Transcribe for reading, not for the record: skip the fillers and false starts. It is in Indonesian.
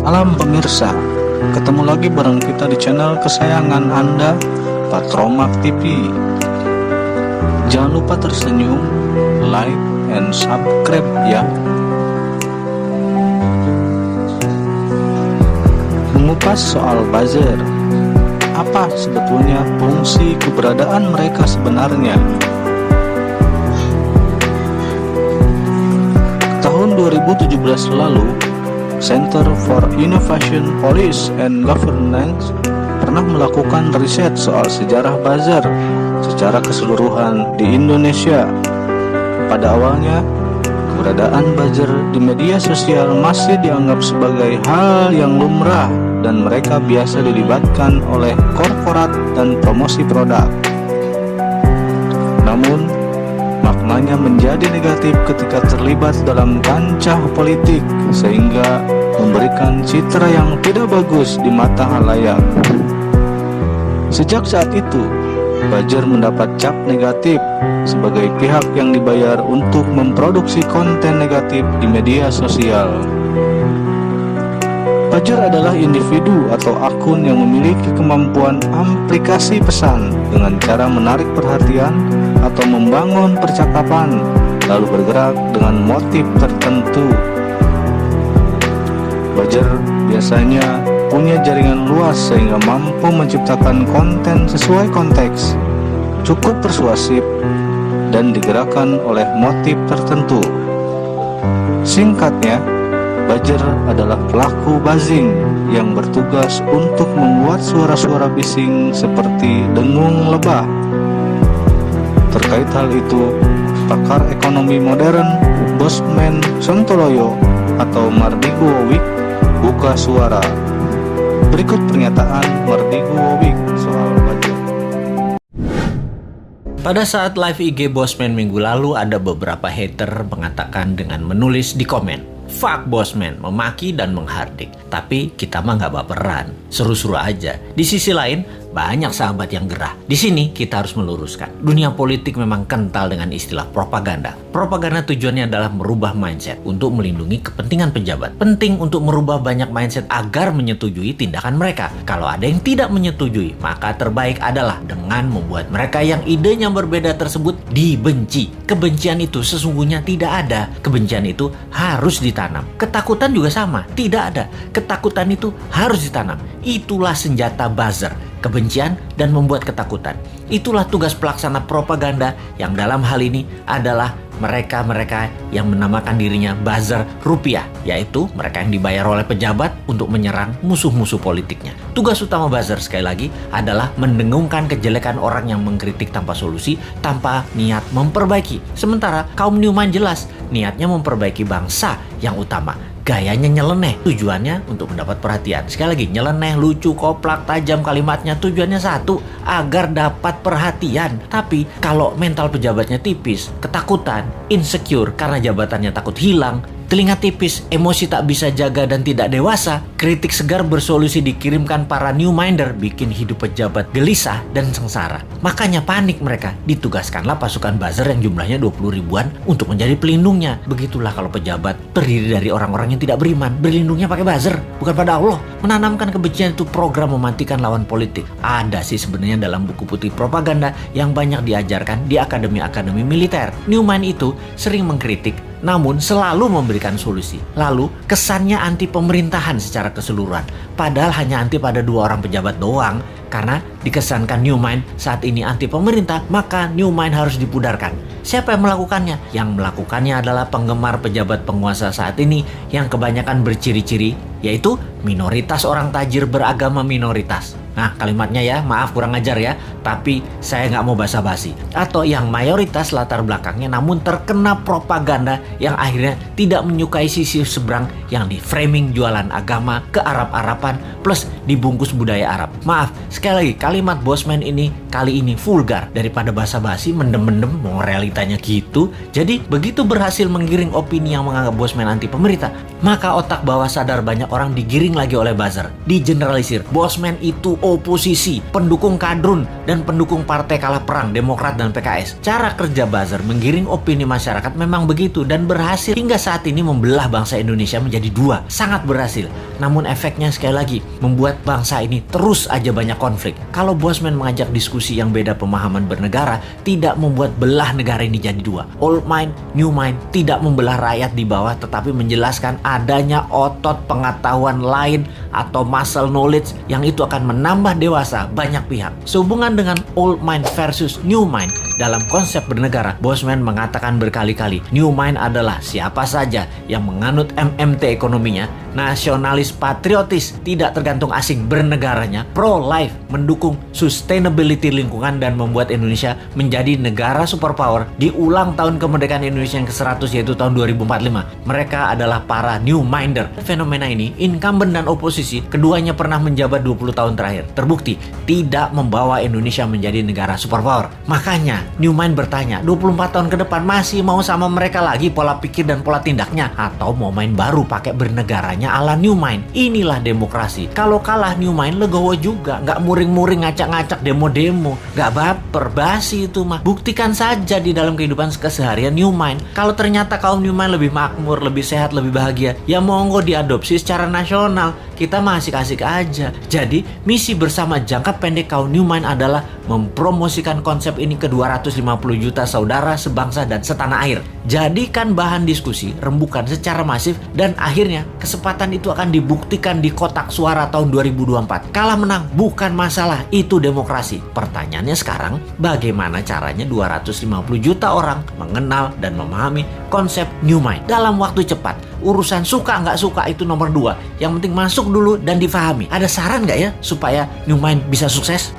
Malam pemirsa, ketemu lagi bareng kita di channel kesayangan Anda, Patromak TV. Jangan lupa tersenyum, like, and subscribe ya. Mengupas soal buzzer, apa sebetulnya fungsi keberadaan mereka sebenarnya? Tahun 2017 lalu, Center for Innovation Policy and Governance pernah melakukan riset soal sejarah buzzer secara keseluruhan di Indonesia. Pada awalnya, keberadaan buzzer di media sosial masih dianggap sebagai hal yang lumrah dan mereka biasa dilibatkan oleh korporat dan promosi produk. Namun, maknanya menjadi negatif ketika terlibat dalam kancah politik sehingga memberikan citra yang tidak bagus di mata halayak. Sejak saat itu, buzzer mendapat cap negatif sebagai pihak yang dibayar untuk memproduksi konten negatif di media sosial. Buzzer adalah individu atau akun yang memiliki kemampuan aplikasi pesan dengan cara menarik perhatian atau membangun percakapan, lalu bergerak dengan motif tertentu. Buzzer biasanya punya jaringan luas sehingga mampu menciptakan konten sesuai konteks, cukup persuasif, dan digerakkan oleh motif tertentu. Singkatnya, buzzer adalah pelaku buzzing yang bertugas untuk membuat suara-suara bising seperti dengung lebah. Terkait hal itu, pakar ekonomi modern Bosman Sontoloyo atau Mardigu Wowik buka suara. Berikut pernyataan Mardigu Wowik soal buzzer. Pada saat live IG Bosman minggu lalu, ada beberapa hater mengatakan dengan menulis di komen, "Fuck Bosman," memaki dan menghardik. Tapi kita mah nggak baperan, seru-seru aja. Di sisi lain, banyak sahabat yang gerah. Di sini kita harus meluruskan. Dunia politik memang kental dengan istilah propaganda. Propaganda tujuannya adalah merubah mindset untuk melindungi kepentingan pejabat. Penting untuk merubah banyak mindset agar menyetujui tindakan mereka. Kalau ada yang tidak menyetujui, maka terbaik adalah dengan membuat mereka yang idenya berbeda tersebut dibenci. Kebencian itu sesungguhnya tidak ada. Kebencian itu harus ditanam. Ketakutan juga sama, tidak ada. Ketakutan itu harus ditanam. Itulah senjata buzzer. Kebencian dan membuat ketakutan. Itulah tugas pelaksana propaganda yang dalam hal ini adalah mereka-mereka yang menamakan dirinya buzzer rupiah, yaitu mereka yang dibayar oleh pejabat untuk menyerang musuh-musuh politiknya. Tugas utama buzzer sekali lagi adalah mendengungkan kejelekan orang yang mengkritik tanpa solusi, tanpa niat memperbaiki. Sementara kaum Newman jelas niatnya memperbaiki bangsa yang utama. Gayanya nyeleneh, tujuannya untuk mendapat perhatian. Sekali lagi, nyeleneh, lucu, koplak, tajam kalimatnya, tujuannya satu, agar dapat perhatian. Tapi kalau mental pejabatnya tipis, ketakutan, insecure karena jabatannya takut hilang, telinga tipis, emosi tak bisa jaga dan tidak dewasa, kritik segar bersolusi dikirimkan para new minder, bikin hidup pejabat gelisah dan sengsara. Makanya panik mereka, ditugaskanlah pasukan buzzer yang jumlahnya 20 ribuan untuk menjadi pelindungnya. Begitulah kalau pejabat terdiri dari orang-orang yang tidak beriman, berlindungnya pakai buzzer, bukan pada Allah. Menanamkan kebencian itu program mematikan lawan politik. Ada sih sebenarnya dalam buku putih propaganda yang banyak diajarkan di akademi-akademi militer. Newman itu sering mengkritik, namun selalu memberikan solusi. Lalu kesannya anti pemerintahan secara keseluruhan, padahal hanya anti pada 2 orang pejabat doang. Karena dikesankan Newman saat ini anti pemerintah, maka Newman harus dipudarkan. Siapa yang melakukannya? Yang melakukannya adalah penggemar pejabat penguasa saat ini yang kebanyakan berciri-ciri, yaitu minoritas orang tajir beragama minoritas. Nah, kalimatnya ya, maaf kurang ajar ya, tapi saya nggak mau basa-basi. Atau yang mayoritas latar belakangnya namun terkena propaganda yang akhirnya tidak menyukai sisi seberang yang di framing jualan agama ke Arab-Araban plus dibungkus budaya Arab. Maaf, sekali lagi kalimat Bosman ini kali ini vulgar. Daripada basa-basi mendem-mendem mau realitanya gitu. Jadi begitu berhasil menggiring opini yang menganggap Bosman anti pemerintah, maka otak bawah sadar banyak orang digiring lagi oleh buzzer, digeneralisir. Bosman itu oposisi, pendukung kadrun, dan pendukung partai kalah perang, Demokrat dan PKS. Cara kerja buzzer menggiring opini masyarakat memang begitu dan berhasil hingga saat ini membelah bangsa Indonesia menjadi dua. Sangat berhasil. Namun efeknya sekali lagi membuat bangsa ini terus aja banyak konflik. Kalau Bosman mengajak diskusi yang beda pemahaman bernegara, tidak membuat belah negara ini jadi dua. Old mind, new mind tidak membelah rakyat di bawah, tetapi menjelaskan adanya otot pengetahuan lain atau muscle knowledge yang itu akan menambah dewasa banyak pihak. Sehubungan dengan old mind versus new mind dalam konsep bernegara, Bosman mengatakan berkali-kali, new mind adalah siapa saja yang menganut MMT ekonominya, nasionalis patriotis, tidak tergantung asing bernegaranya, pro-life, mendukung sustainability lingkungan dan membuat Indonesia menjadi negara superpower di ulang tahun kemerdekaan Indonesia yang ke-100 yaitu tahun 2045. Mereka adalah para new minder. Fenomena ini, incumbent dan oposisi, keduanya pernah menjabat 20 tahun terakhir. Terbukti, tidak membawa Indonesia menjadi negara superpower. Makanya, new mind bertanya, 24 tahun ke depan masih mau sama mereka lagi pola pikir dan pola tindaknya? Atau mau main baru pakai bernegaranya ala new mind? Inilah demokrasi. Kalau kalah new mind, legowo juga. Nggak muring-muring, ngacak-ngacak, demo-demo. Nggak baper, basi itu mah. Buktikan saja di dalam kehidupan keseharian new mind. Kalau ternyata kaum new mind lebih makmur, lebih sehat, lebih bahagia, ya monggo diadopsi secara nasional. Kita mah asik-asik aja. Jadi, misi bersama jangka pendek kaum new mind adalah mempromosikan konsep ini ke 250 juta saudara sebangsa dan setanah air. Jadikan bahan diskusi, rembukan secara masif, dan akhirnya kesempatan itu akan dibuktikan di kotak suara tahun 2024. Kalah menang bukan masalah, itu demokrasi. Pertanyaannya sekarang, bagaimana caranya 250 juta orang mengenal dan memahami konsep new mind dalam waktu cepat? Urusan suka nggak suka itu nomor 2. Yang penting masuk dulu dan difahami. Ada saran nggak ya supaya new mind bisa sukses?